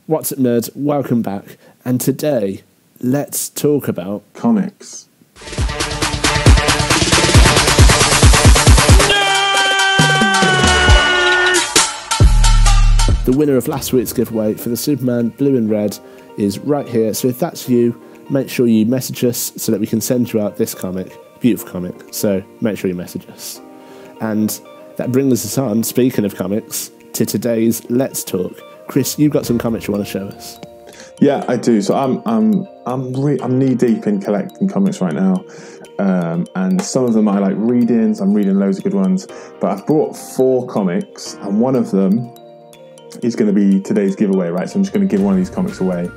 What's up, nerds? Welcome back. And today, let's talk about comics. The winner of last week's giveaway for the Superman Blue and Red is right here. So if that's you, make sure you message us so that we can send you out this comic. Beautiful comic. So make sure you message us. And that brings us on, speaking of comics, to today's Let's Talk. Kris, you've got some comics you want to show us. Yeah, I do. So I'm knee deep in collecting comics right now, and some of them I like reading. So I'm reading loads of good ones. But I've brought 4 comics, and one of them is going to be today's giveaway, right? So I'm just going to give one of these comics away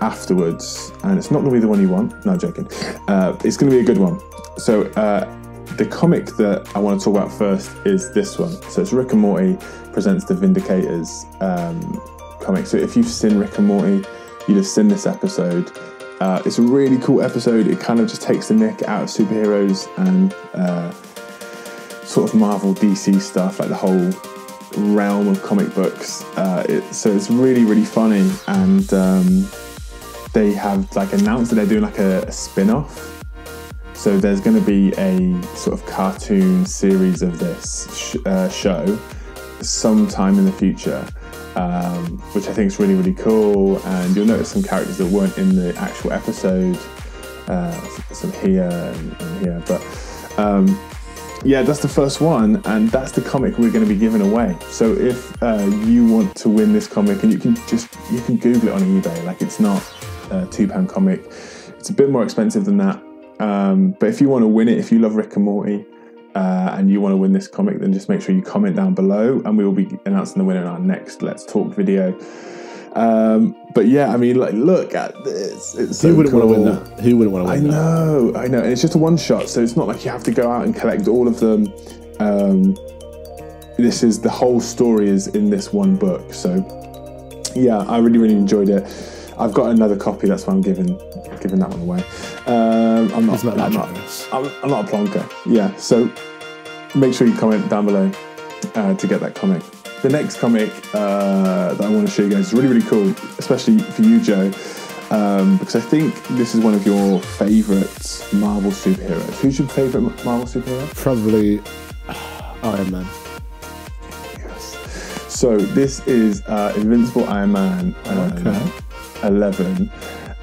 afterwards, and it's not going to be the one you want. No, I'm joking. It's going to be a good one. So the comic that I want to talk about first is this one. So it's Rick and Morty presents the Vindicators comic. So if you've seen Rick and Morty, you'd have seen this episode. It's a really cool episode. It kind of just takes the mick out of superheroes and sort of Marvel DC stuff, like the whole realm of comic books. So it's really, really funny. And they have like announced that they're doing like a spin-off. So there's going to be a sort of cartoon series of this show sometime in the future, which I think is really, really cool. And you'll notice some characters that weren't in the actual episode, some here and here. But yeah, that's the first one, and that's the comic we're going to be giving away. So if you want to win this comic, and you can Google it on eBay. Like, it's not a £2 comic. It's a bit more expensive than that. But if you want to win it, if you love Rick and Morty, and you want to win this comic, then just make sure you comment down below, and we will be announcing the winner in our next Let's Talk video. But yeah, I mean, like, look at this. It's so Who wouldn't cool. want to win that? Who wouldn't want to win that? I know. And it's just a one shot, so it's not like you have to go out and collect all of them. This is the whole story is in this one book. So yeah, I really, really enjoyed it. I've got another copy. That's why I'm giving that one away. I'm not a plonker. Yeah. So make sure you comment down below to get that comic. The next comic that I want to show you guys is really, really cool, especially for you, Joe, because I think this is one of your favourite Marvel superheroes. Who's your favourite Marvel superhero? Probably Iron Man. Yes. So this is Invincible Iron Man 11,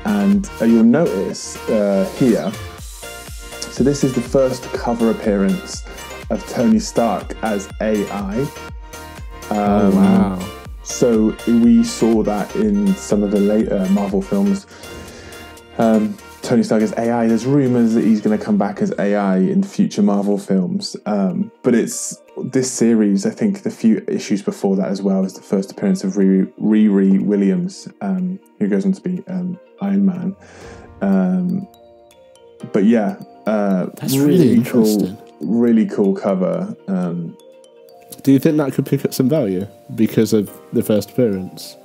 and you'll notice here, so this is the first cover appearance of Tony Stark as AI. Oh, wow. So we saw that in some of the later Marvel films. Tony Stark as AI. There's rumours that he's going to come back as AI in future Marvel films. But it's this series, I think the few issues before that as well, is the first appearance of Riri Williams, who goes on to be Iron Man. But yeah, that's really interesting. Really cool cover. Do you think that could pick up some value because of the first appearance?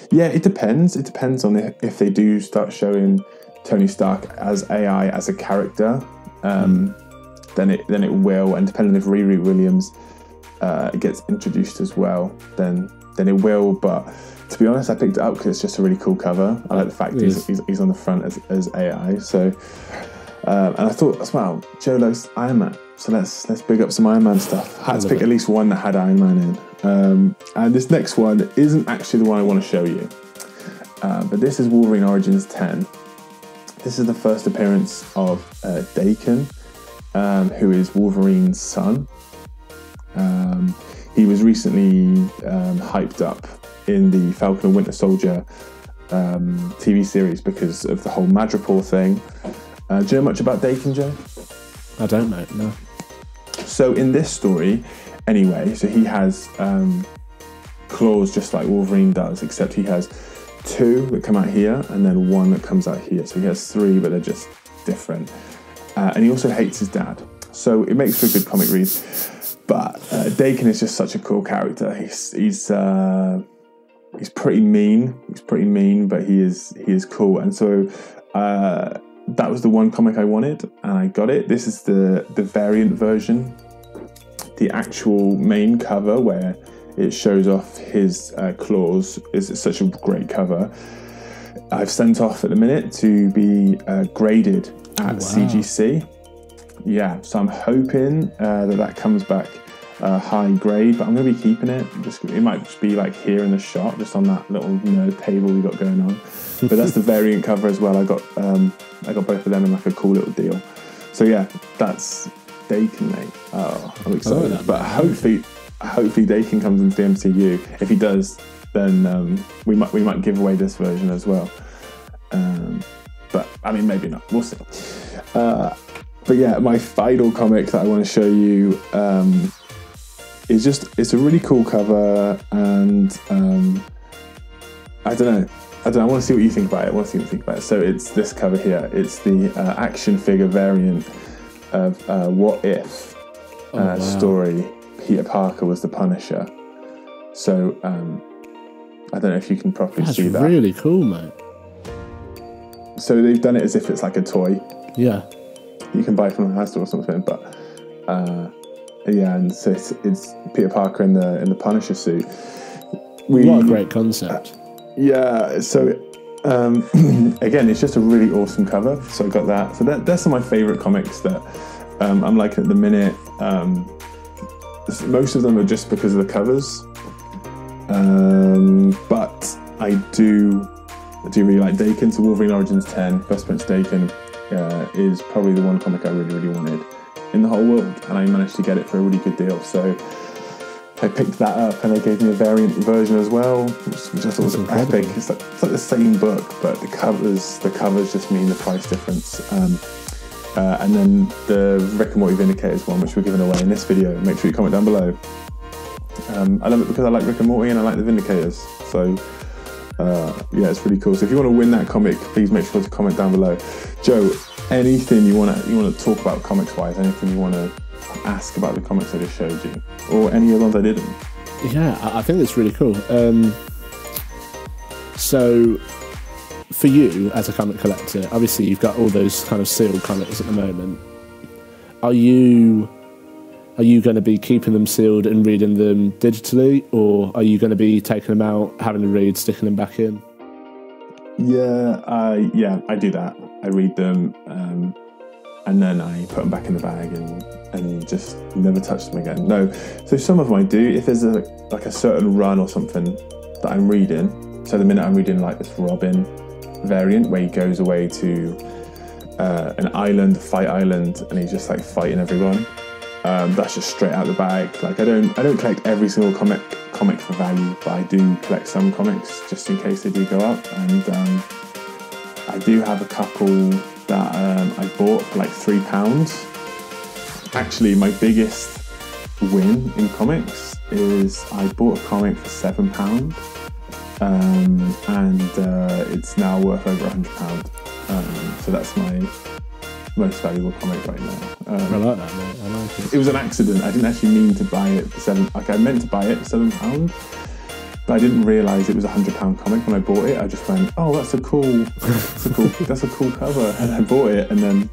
Yeah, it depends. It depends on if they do start showing Tony Stark as AI, as a character, then it will. And depending if Riri Williams gets introduced as well, then it will. But to be honest, I picked it up because it's just a really cool cover. I like the fact he's on the front as AI. So, and I thought, wow, Joe loves Iron Man. So let's big up some Iron Man stuff. I had to pick at least one that had Iron Man in. And this next one isn't actually the one I want to show you. But this is Wolverine Origins 10. This is the first appearance of Daken, who is Wolverine's son. He was recently hyped up in the Falcon and Winter Soldier TV series because of the whole Madripoor thing. Do you know much about Daken, Joe? I don't know, no. So in this story, anyway, so he has claws just like Wolverine does, except he has 2 that come out here and then 1 that comes out here. So he has 3, but they're just different. And he also hates his dad. So it makes for a good comic read. But Daken is just such a cool character. He's pretty mean. He's pretty mean, but he is cool. And so that was the one comic I wanted, and I got it. This is the variant version, the actual main cover where it shows off his claws. It's such a great cover. I've sent off at the minute to be graded at CGC. Yeah, so I'm hoping that comes back high grade, but I'm going to be keeping it. It might just be like here in the shop, just on that little table we got going on. But that's the variant cover as well. I got both of them in like a cool little deal. So yeah, that's Dakin, mate. Oh, I'm excited. But hopefully Dakin comes into the MCU. If he does, then we might give away this version as well. But I mean, maybe not. We'll see. But yeah, my final comic that I want to show you it's a really cool cover, and I don't know. I want to see what you think about it. So it's this cover here. It's the action figure variant of What If story. Peter Parker was the Punisher. So I don't know if you can properly see that. That's really cool, mate. So they've done it as if it's like a toy. Yeah. You can buy from a house store or something, but yeah, and so it's Peter Parker in the Punisher suit. What a great concept. Yeah, so again, it's just a really awesome cover. So I got that. So that's some of my favourite comics that I'm liking at the minute. Most of them are just because of the covers, but I do really like Dakin. So Wolverine Origins 10, First Prince Dakin is probably the one comic I really, really wanted in the whole world, and I managed to get it for a really good deal. So I picked that up, and they gave me a variant version as well, which I thought was epic. It's like the same book, but the covers just mean the price difference. And then the Rick and Morty Vindicators one, which we're giving away in this video. Make sure you comment down below. I love it because I like Rick and Morty and I like the Vindicators. So yeah, it's really cool. So if you want to win that comic, please make sure to comment down below. Joe, anything you want to talk about comics wise? Anything you want to ask about the comics I just showed you, or any of the ones I didn't? Yeah, I think it's really cool. So for you as a comic collector, obviously you've got all those kind of sealed comics at the moment. Are you going to be keeping them sealed and reading them digitally, or are you going to be taking them out, having to read, sticking them back in? Yeah, I do that. I read them, and then I put them back in the bag and just never touch them again. No, so some of them I do. If there's a certain run or something that I'm reading, so the minute I'm reading like this Robin variant where he goes away to an island, fight island, and he's just like fighting everyone. That's just straight out the bag. Like I don't collect every single comic for value, but I do collect some comics just in case they do go up. And I do have a couple that I bought for like £3. Actually, my biggest win in comics is I bought a comic for £7, and it's now worth over £100. So that's my most valuable comic right now. I like that, mate. I like it. It was an accident. I didn't actually mean to buy it for £7. Like I meant to buy it for £7, but I didn't realise it was a £100 comic when I bought it. I just went, "Oh, that's a cool cover," and I bought it. And then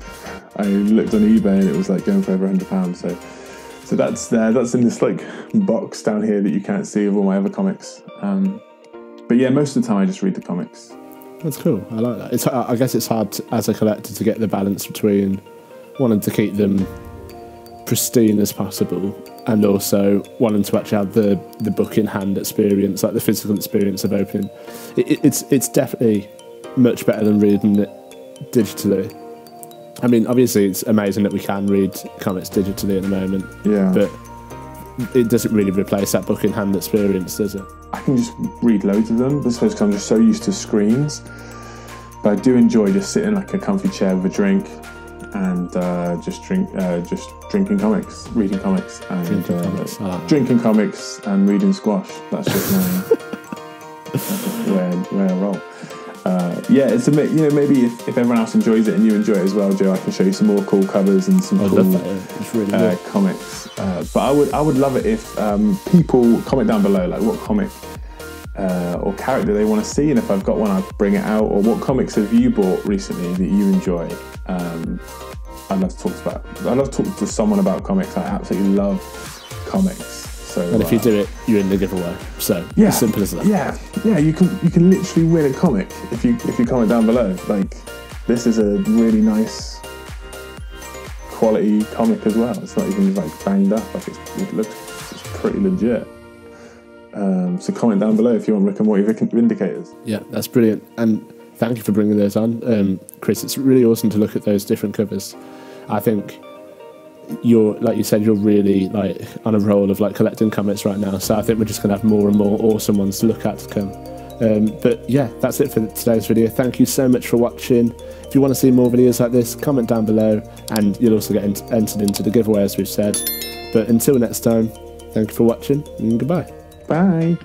I looked on eBay, and it was like going for over £100. So that's there. That's in this like box down here that you can't see of all my other comics. But yeah, most of the time I just read the comics. That's cool. I like that. I guess it's hard as a collector to get the balance between wanting to keep them pristine as possible and also wanting to actually have the book in hand experience, like the physical experience of opening. It's definitely much better than reading it digitally. I mean, obviously it's amazing that we can read comics digitally at the moment. Yeah. But it doesn't really replace that book in hand experience, does it? I can just read loads of them, I suppose, because I'm just so used to screens. But I do enjoy just sitting in like a comfy chair with a drink and just drinking comics, reading comics, and drinking comics and reading squash. That's just the way I roll. Yeah, it's maybe if everyone else enjoys it and you enjoy it as well, Joe, I can show you some more cool covers and some cool really comics. But I would love it if people comment down below like what comic or character they want to see, and if I've got one, I'll bring it out. Or what comics have you bought recently that you enjoy? I'd love to talk to someone about comics. I absolutely love comics. So, and if you do it, you're in the giveaway. So as simple as that. Yeah. You can literally win a comic if you comment down below. Like, this is a really nice quality comic as well. It's not even like banged up. Like it's pretty legit. So comment down below if you want Rick and Morty Vindicators. Yeah, that's brilliant. And thank you for bringing those on, Kris. It's really awesome to look at those different covers. I think like you said, you're really like on a roll of like collecting comics right now. So I think we're just going to have more and more awesome ones to look at to come. But yeah, that's it for today's video. Thank you so much for watching. If you want to see more videos like this, comment down below, and you'll also get entered into the giveaway, as we've said. But until next time, thank you for watching, and goodbye. Bye.